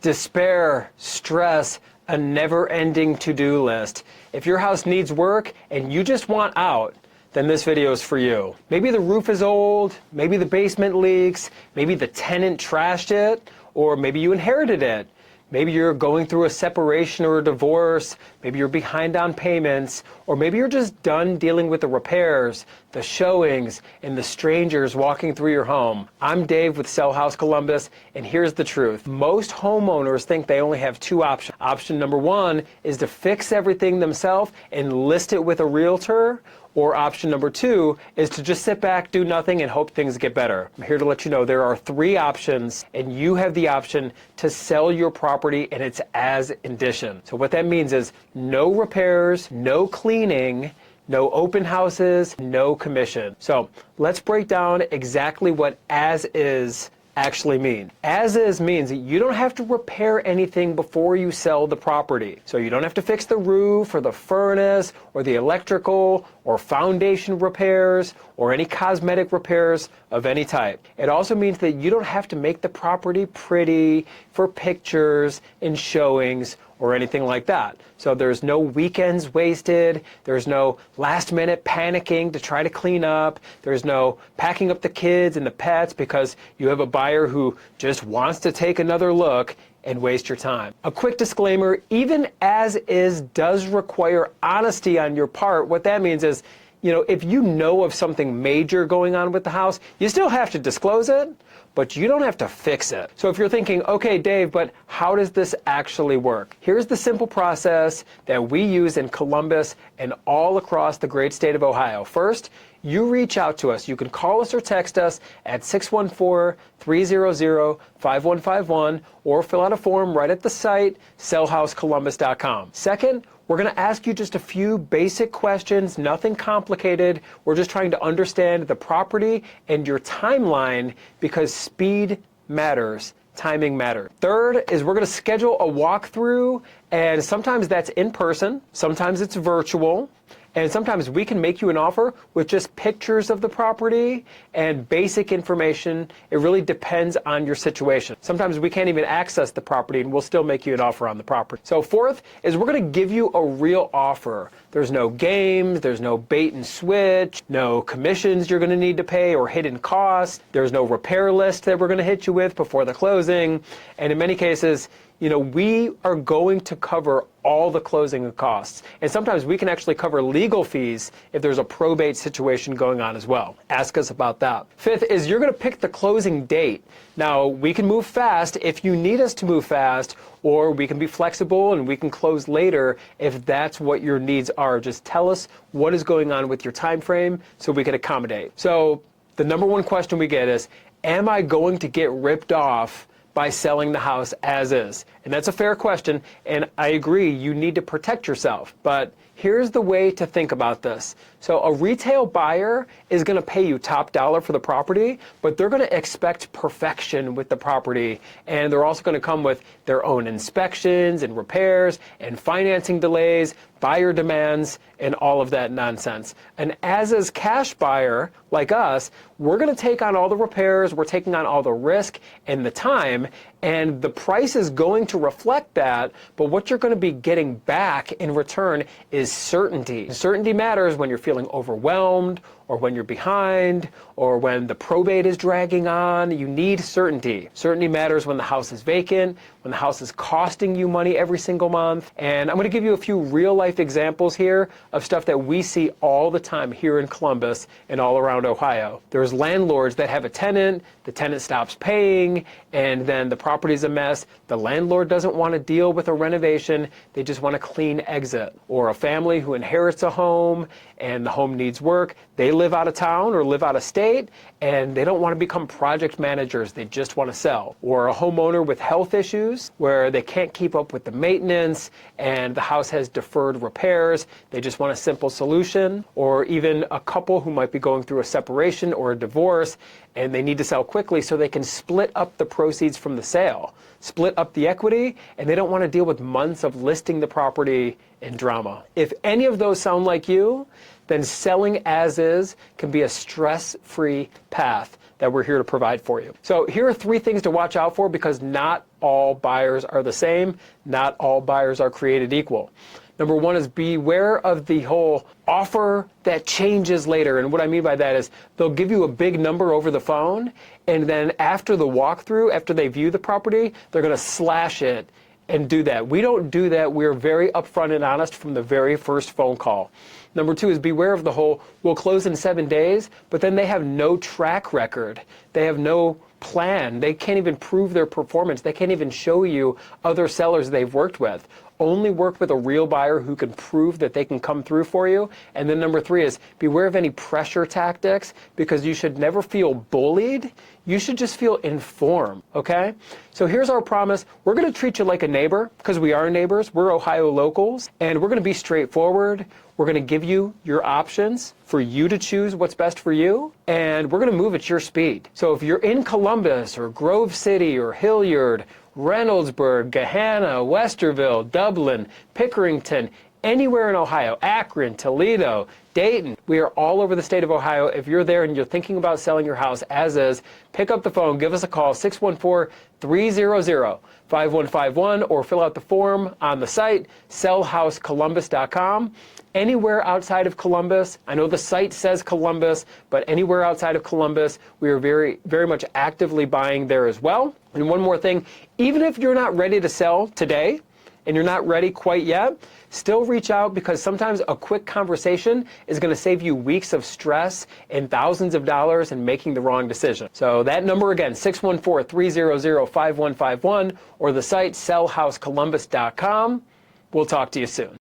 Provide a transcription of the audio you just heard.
despair, stress, a never-ending to-do list. If your house needs work and you just want out, then this video is for you. Maybe the roof is old, maybe the basement leaks, maybe the tenant trashed it, or maybe you inherited it. Maybe you're going through a separation or a divorce, maybe you're behind on payments, or maybe you're just done dealing with the repairs, the showings, and the strangers walking through your home. I'm Dave with Sell House Columbus, and here's the truth. Most homeowners think they only have two options. Option number one is to fix everything themselves and list it with a realtor, or option number two is to just sit back, do nothing, and hope things get better. I'm here to let you know there are three options, and you have the option to sell your property in its as condition. So what that means is no repairs, no cleaning, no open houses, no commission. So let's break down exactly what as is actually mean. As is means that you don't have to repair anything before you sell the property. So you don't have to fix the roof or the furnace or the electrical or foundation repairs or any cosmetic repairs of any type. It also means that you don't have to make the property pretty for pictures and showings or anything like that. So there's no weekends wasted, there's no last minute panicking to try to clean up, there's no packing up the kids and the pets because you have a buyer who just wants to take another look and waste your time. A quick disclaimer, even as is does require honesty on your part. What that means is, if you know of something major going on with the house, you still have to disclose it, but you don't have to fix it. So if you're thinking, okay, Dave, but how does this actually work? Here's the simple process that we use in Columbus and all across the great state of Ohio. First, you reach out to us. You can call us or text us at 614-300-5151 or fill out a form right at the site, sellhousecolumbus.com. Second, we're going to ask you just a few basic questions, nothing complicated. We're just trying to understand the property and your timeline because speed matters. Timing matters. Third is we're going to schedule a walkthrough, and sometimes that's in person, sometimes it's virtual, and sometimes we can make you an offer with just pictures of the property and basic information. It really depends on your situation. Sometimes we can't even access the property and we'll still make you an offer on the property. So fourth is we're going to give you a real offer. There's no games, there's no bait and switch, no commissions you're going to need to pay or hidden costs. There's no repair list that we're going to hit you with before the closing. And in many cases, we are going to cover all the closing costs. And sometimes we can actually cover legal fees if there's a probate situation going on as well. Ask us about that. Fifth is you're going to pick the closing date. Now, we can move fast if you need us to move fast, or we can be flexible and we can close later if that's what your needs are. Just tell us what is going on with your time frame so we can accommodate. So the number one question we get is, am I going to get ripped off by selling the house as is? And that's a fair question, and I agree, you need to protect yourself. But here's the way to think about this. So a retail buyer is going to pay you top dollar for the property, but they're going to expect perfection with the property, and they're also going to come with their own inspections and repairs and financing delays, buyer demands, and all of that nonsense. An as-is cash buyer like us, we're going to take on all the repairs, we're taking on all the risk and the time, and the price is going to reflect that, but what you're going to be getting back in return is certainty. Certainty matters when you're feeling overwhelmed, or when you're behind, or when the probate is dragging on. You need certainty. Certainty matters when the house is vacant, when the house is costing you money every single month. And I'm going to give you a few real-life examples here of stuff that we see all the time here in Columbus and all around Ohio. There's landlords that have a tenant, the tenant stops paying, and then the property's a mess. The landlord doesn't want to deal with a renovation, they just want a clean exit. Or a family who inherits a home and the home needs work, they live out of town or live out of state, and they don't want to become project managers, they just want to sell. Or a homeowner with health issues where they can't keep up with the maintenance and the house has deferred repairs, they just want a simple solution. Or even a couple who might be going through a separation or a divorce and they need to sell quickly so they can split up the proceeds from the sale, split up the equity, and they don't want to deal with months of listing the property in drama. If any of those sound like you, then selling as is can be a stress-free path that we're here to provide for you. So here are 3 things to watch out for, because not all buyers are the same. Not all buyers are created equal. Number one is beware of the whole offer that changes later. And what I mean by that is they'll give you a big number over the phone, and then after the walkthrough, after they view the property, they're going to slash it and do that. We don't do that. We're very upfront and honest from the very first phone call. Number two is beware of the whole, we'll close in 7 days, but then they have no track record. They have no plan. They can't even prove their performance. They can't even show you other sellers they've worked with. Only work with a real buyer who can prove that they can come through for you. And then number three is beware of any pressure tactics, because you should never feel bullied. You should just feel informed, okay? So here's our promise. We're going to treat you like a neighbor, because we are neighbors. We're Ohio locals, and we're going to be straightforward. We're going to give you your options for you to choose what's best for you, and we're going to move at your speed. So if you're in Columbus or Grove City or Hilliard, Reynoldsburg, Gahanna, Westerville, Dublin, Pickerington, anywhere in Ohio, Akron, Toledo, Dayton, we are all over the state of Ohio. If you're there and you're thinking about selling your house as is, pick up the phone, give us a call, 614-300-5151, or fill out the form on the site, sellhousecolumbus.com. Anywhere outside of Columbus, I know the site says Columbus, but anywhere outside of Columbus, we are very, very much actively buying there as well. And one more thing, even if you're not ready to sell today, and you're not ready quite yet, still reach out, because sometimes a quick conversation is going to save you weeks of stress and thousands of dollars in making the wrong decision. So that number again, 614-300-5151, or the site sellhousecolumbus.com. We'll talk to you soon.